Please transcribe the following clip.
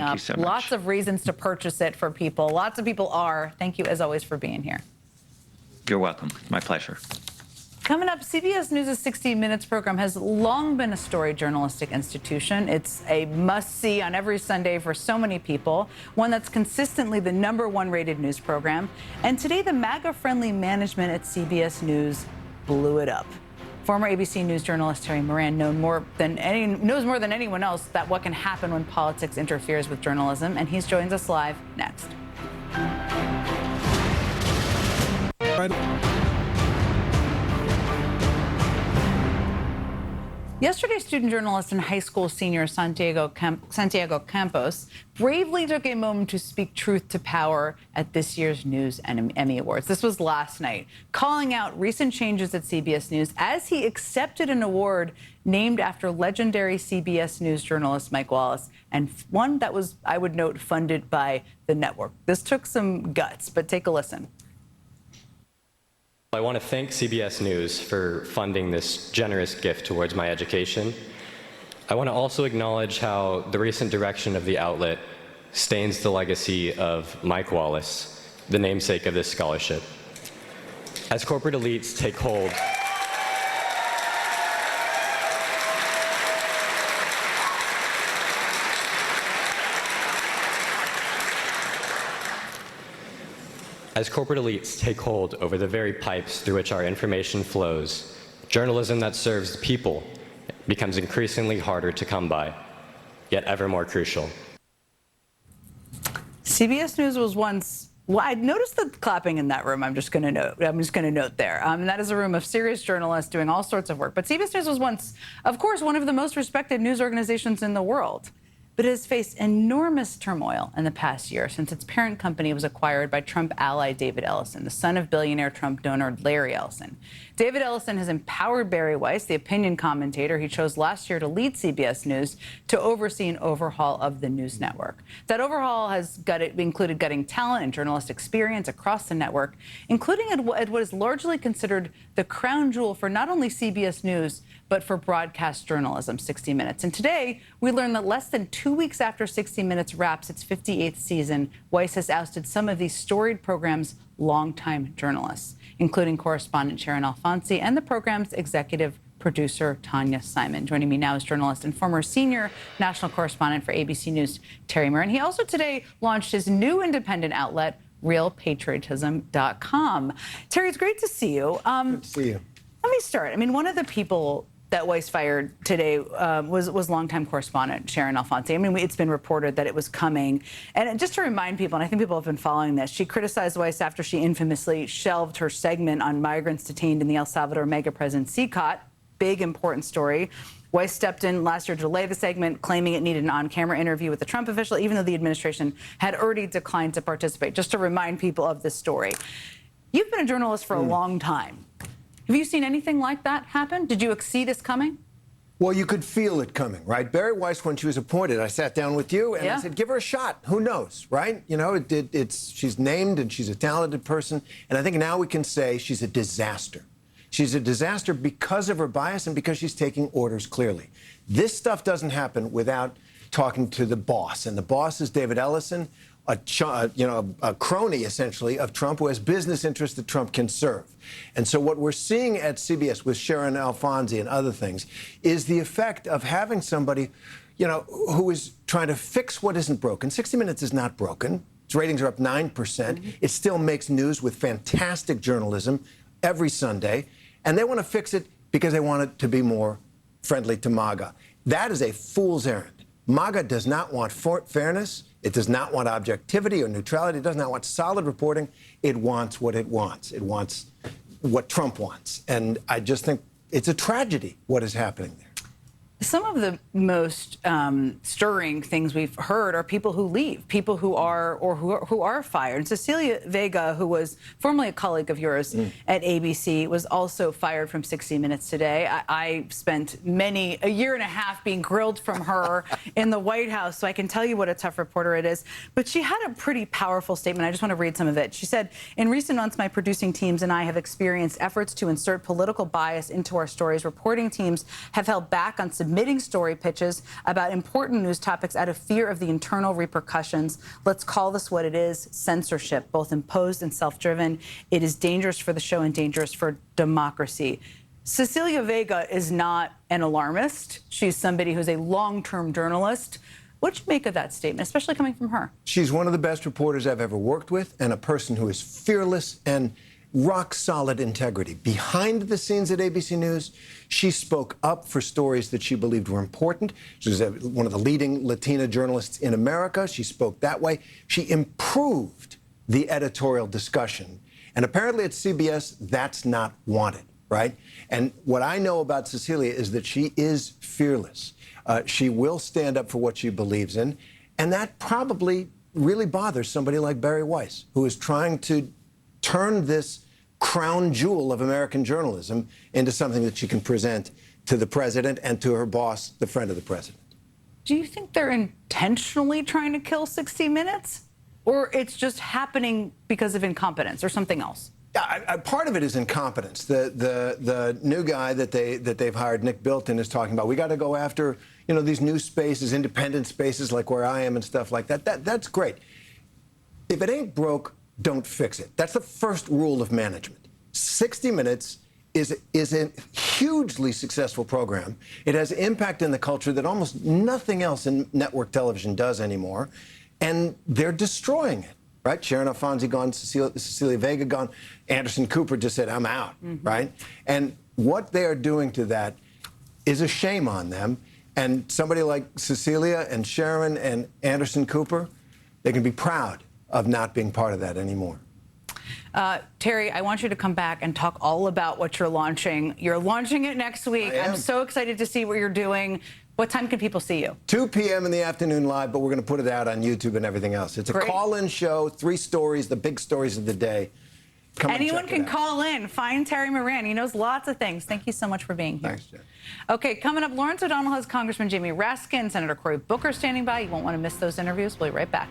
Thank you so much. Lots of reasons to purchase it for people. Lots of people are. Thank you, as always, for being here. You're welcome. My pleasure. Coming up, CBS News' 60 Minutes program has long been a storied journalistic institution. It's a must-see on every Sunday for so many people, one that's consistently the #1 rated news program. And today, the MAGA-friendly management at CBS News blew it up. Former ABC News journalist Terry Moran knows more than anyone else that what can happen when politics interferes with journalism, and he joins us live next. Yesterday, student journalist and high school senior Santiago Campos bravely took a moment to speak truth to power at this year's News and Emmy Awards. This was last night, calling out recent changes at CBS News as he accepted an award named after legendary CBS News journalist Mike Wallace, and one that was, I would note, funded by the network. This took some guts, but take a listen. I want to thank CBS News for funding this generous gift towards my education. I want to also acknowledge how the recent direction of the outlet stains the legacy of Mike Wallace, the namesake of this scholarship. As corporate elites take hold over the very pipes through which our information flows, journalism that serves the people becomes increasingly harder to come by, yet ever more crucial. CBS News was once, well, I noticed the clapping in that room. I'm just going to note there. And that is a room of serious journalists doing all sorts of work. But CBS News was once, of course, one of the most respected news organizations in the world. But it has faced enormous turmoil in the past year since its parent company was acquired by Trump ally David Ellison, the son of billionaire Trump donor Larry Ellison. David Ellison has empowered Barry Weiss, the opinion commentator he chose last year to lead CBS News, to oversee an overhaul of the news network. That overhaul has included gutting talent and journalist experience across the network, including at what is largely considered the crown jewel for not only CBS News, but for broadcast journalism, 60 Minutes. And today, we learned that less than 2 weeks after 60 Minutes wraps its 58th season, Weiss has ousted some of these storied program's longtime journalists, including correspondent Sharon Alfonsi and the program's executive producer Tanya Simon. Joining me now is journalist and former senior national correspondent for ABC News, Terry Moran. He also today launched his new independent outlet, realpatriotism.com. Terry, it's great to see you. Good to see you. Let me start. I mean, one of the people that Weiss fired today was longtime correspondent Sharon Alfonsi. I mean, it's been reported that it was coming. And just to remind people, and I think people have been following this, she criticized Weiss after she infamously shelved her segment on migrants detained in the El Salvador mega prison CCOT. Big, important story. Weiss stepped in last year to delay the segment, claiming it needed an on-camera interview with the Trump official, even though the administration had already declined to participate. Just to remind people of this story. You've been a journalist for a long time. Have you seen anything like that happen? Did you see this coming? Well, you could feel it coming, right? Barry Weiss, when she was appointed, I sat down with you and I said, give her a shot. Who knows, right? You know, she's named and she's a talented person. And I think now we can say she's a disaster. She's a disaster because of her bias and because she's taking orders clearly. This stuff doesn't happen without talking to the boss. And the boss is David Ellison, a crony, essentially, of Trump, who has business interests that Trump can serve. And so what we're seeing at CBS with Sharon Alfonsi and other things is the effect of having somebody, who is trying to fix what isn't broken. 60 Minutes is not broken. Its ratings are up 9%. It still makes news with fantastic journalism every Sunday. And they want to fix it because they want it to be more friendly to MAGA. That is a fool's errand. MAGA does not want fairness. It does not want objectivity or neutrality. It does not want solid reporting. It wants what it wants. It wants what Trump wants. And I just think it's a tragedy what is happening there. Some of the most stirring things we've heard are people who leave, people who are fired. And Cecilia Vega, who was formerly a colleague of yours at ABC, was also fired from 60 Minutes today. I spent a year and a half being grilled from her in the White House, so I can tell you what a tough reporter it is. But she had a pretty powerful statement. I just want to read some of it. She said, "In recent months, my producing teams and I have experienced efforts to insert political bias into our stories. Reporting teams have held back on submitting submitting story pitches about important news topics out of fear of the internal repercussions. Let's call this what it is: censorship, both imposed and self-driven. It is dangerous for the show and dangerous for democracy. Cecilia Vega is not an alarmist. She's somebody who's a long-term journalist. What'd you make of that statement, especially coming from her? She's one of the best reporters I've ever worked with, and a person who is fearless and rock-solid integrity. Behind the scenes at ABC News, she spoke up for stories that she believed were important. She was one of the leading Latina journalists in America. She spoke that way. She improved the editorial discussion. And apparently at CBS, that's not wanted, right? And what I know about Cecilia is that she is fearless. She will stand up for what she believes in. And that probably really bothers somebody like Barry Weiss, who is trying to turn this crown jewel of American journalism into something that she can present to the president and to her boss, the friend of the president. Do you think they're intentionally trying to kill 60 Minutes? Or it's just happening because of incompetence or something else? Part of it is incompetence. The new guy that they've hired, Nick Bilton, is talking about, we got to go after, you know, these new spaces, independent spaces like where I am and stuff like that. That's great. If it ain't broke, don't fix it. That's the first rule of management. 60 Minutes is a hugely successful program. It has impact in the culture that almost nothing else in network television does anymore, and they're destroying it. Right? Sharon Alfonsi gone, Cecilia Vega gone. Anderson Cooper just said, I'm out, right? And what they are doing to that is a shame on them. And somebody like Cecilia and Sharon and Anderson Cooper, they can be proud of not being part of that anymore. Terry, I want you to come back and talk all about what you're launching. You're launching it next week. I'm so excited to see what you're doing. What time can people see you? 2 p.m. in the afternoon live, but we're going to put it out on YouTube and everything else. It's a call-in show, 3 stories, the big stories of the day. Come Anyone can call in. Find Terry Moran. He knows lots of things. Thank you so much for being here. Thanks, Jen. Okay, coming up, Lawrence O'Donnell has Congressman Jamie Raskin, Senator Cory Booker standing by. You won't want to miss those interviews. We'll be right back.